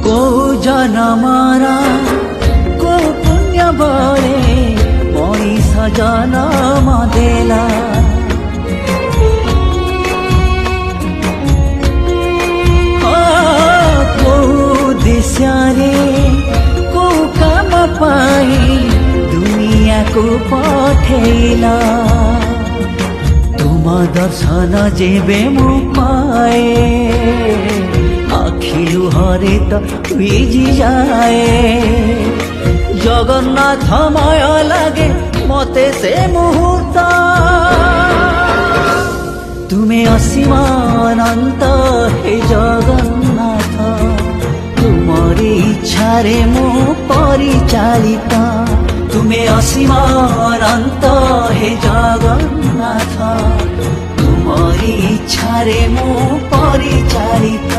କୋଉ ଜନମର କୋଉ ପୁଣ୍ୟ ବଳେ ମଣିଷ ଜନମ ଦେଲା। କୋଉ ଦେଶରେ କୋଉ କାମ ପାଇଁ ଦୁନିଆକୁ ପଠେଇଲା। ତୁମ ଦର୍ଶନ ଯେବେ ମୁଁ ପାଏ আখি লুহরে তো ভিজি যায়। জগন্নাথময় লাগে মতে সে মুহূর্ত। তুমি অসীম অনন্ত হে জগন্নাথ, তুমরি ইচ্ছারে মু পরিচালিত। তুমি অসীম অনন্ত হে জগন্নাথ, তুমরি ইচ্ছারে মু পরিচালিত।